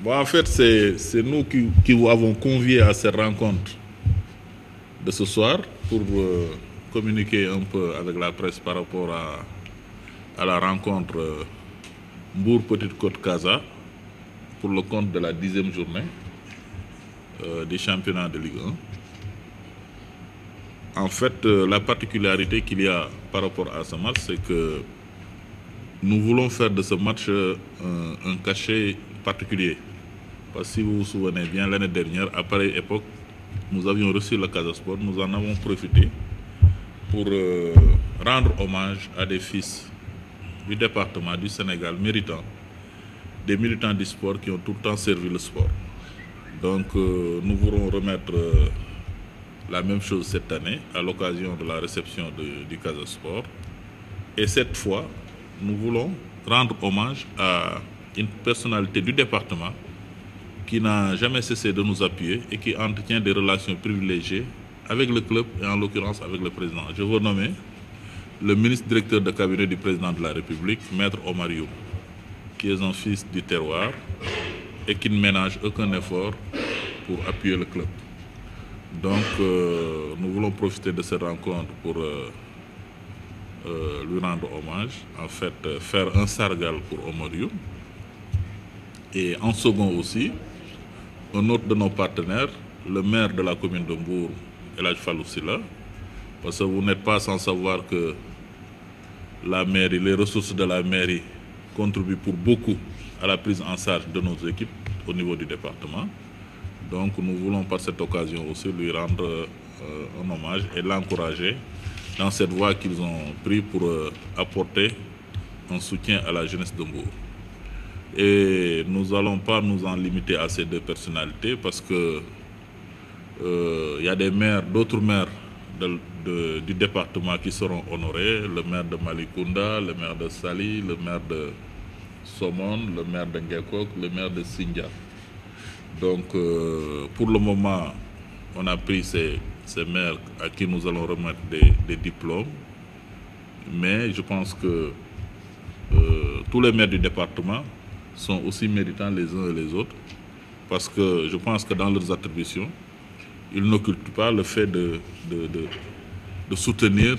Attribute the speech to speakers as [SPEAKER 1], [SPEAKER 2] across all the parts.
[SPEAKER 1] Bon, en fait, c'est nous qui vous avons convié à cette rencontre de ce soir pour communiquer un peu avec la presse par rapport à la rencontre Mbour Petite Côte Casa pour le compte de la 10e journée des championnats de Ligue 1. En fait, la particularité qu'il y a par rapport à ce match, c'est que nous voulons faire de ce match un cachet particulier. Parce que si vous vous souvenez bien, l'année dernière, à pareille époque, nous avions reçu le Casa Sport, nous en avons profité pour rendre hommage à des fils du département du Sénégal méritants, des militants du sport qui ont tout le temps servi le sport. Donc nous voulons remettre la même chose cette année à l'occasion de la réception du Casa Sport. Et cette fois, nous voulons rendre hommage à une personnalité du département qui n'a jamais cessé de nous appuyer et qui entretient des relations privilégiées avec le club et en l'occurrence avec le président. Je veux nommer le ministre directeur de cabinet du président de la République, Maître Omar Youm, qui est un fils du terroir et qui ne ménage aucun effort pour appuyer le club. Donc nous voulons profiter de cette rencontre pour lui rendre hommage, en fait faire un sargal pour Omar Youm. Et en second aussi, un autre de nos partenaires, le maire de la commune de Mbour, El Hadj Fallou Sylla, parce que vous n'êtes pas sans savoir que la mairie, les ressources de la mairie contribuent pour beaucoup à la prise en charge de nos équipes au niveau du département. Donc nous voulons par cette occasion aussi lui rendre un hommage et l'encourager dans cette voie qu'ils ont pris pour apporter un soutien à la jeunesse de Mbour. Et nous n'allons pas nous en limiter à ces deux personnalités parce que y a des maires, d'autres maires du département qui seront honorés, le maire de Malikounda, le maire de Sali, le maire de Somone, le maire de Ngekok, le maire de Sindia. Donc pour le moment, on a pris ces maires à qui nous allons remettre des diplômes, mais je pense que tous les maires du département sont aussi méritants les uns et les autres, parce que je pense que dans leurs attributions, ils n'occultent pas le fait de soutenir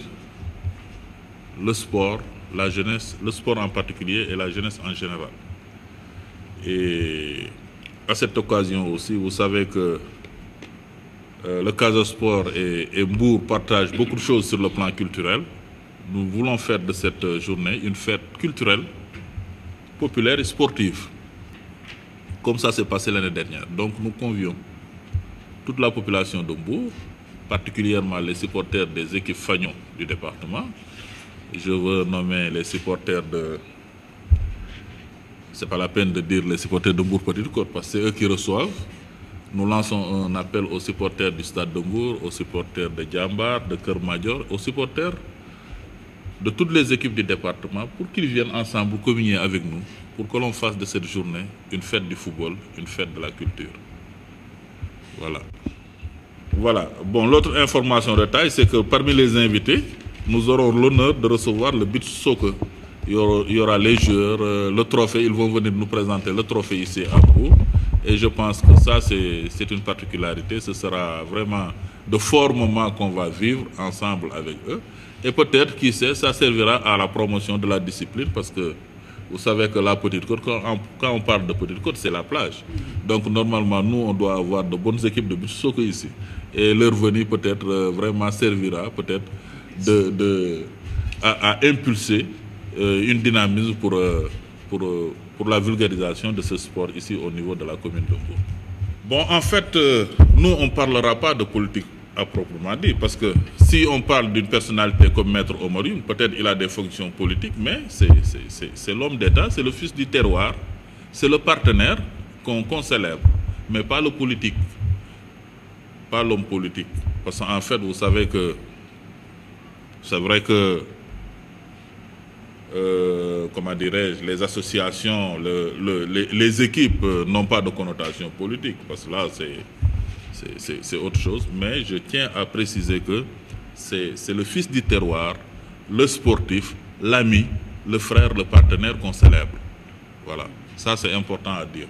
[SPEAKER 1] le sport, la jeunesse, le sport en particulier et la jeunesse en général. Et à cette occasion aussi, vous savez que le Casa Sport et Mbour partagent beaucoup de choses sur le plan culturel. Nous voulons faire de cette journée une fête culturelle, populaire et sportive, comme ça s'est passé l'année dernière. Donc nous convions toute la population de Mbour, particulièrement les supporters des équipes Fagnon du département. Je veux nommer les supporters de... C'est pas la peine de dire les supporters de Mbour Petite Côte parce que c'est eux qui reçoivent. Nous lançons un appel aux supporters du Stade de Mbour, aux supporters de Djambar, de Keur Madior, aux supporters de toutes les équipes du département pour qu'ils viennent ensemble communier avec nous, pour que l'on fasse de cette journée une fête du football, une fête de la culture. Voilà. Voilà. Bon, l'autre information de taille, c'est que parmi les invités, nous aurons l'honneur de recevoir le beach soccer. Il y aura les joueurs, le trophée, ils vont venir nous présenter le trophée ici à Mbour. Et je pense que ça, c'est une particularité. Ce sera vraiment de forts moments qu'on va vivre ensemble avec eux. Et peut-être, qui sait, ça servira à la promotion de la discipline parce que vous savez que la Petite Côte, quand on parle de Petite Côte, c'est la plage. Donc normalement, nous, on doit avoir de bonnes équipes de beach soccer ici. Et leur venue peut-être vraiment servira peut-être à impulser une dynamisme pour la vulgarisation de ce sport ici au niveau de la commune de Mbour. Bon, en fait, nous, on ne parlera pas de politique à proprement dit, parce que si on parle d'une personnalité comme Maître Omar Youm, peut-être il a des fonctions politiques, mais c'est l'homme d'État, c'est le fils du terroir, c'est le partenaire qu'on célèbre, mais pas le politique, pas l'homme politique. Parce qu'en fait, vous savez que c'est vrai que comment dirais-je, les associations, les équipes n'ont pas de connotation politique, parce que là, c'est autre chose. Mais je tiens à préciser que c'est le fils du terroir, le sportif, l'ami, le frère, le partenaire qu'on célèbre. Voilà, ça c'est important à dire.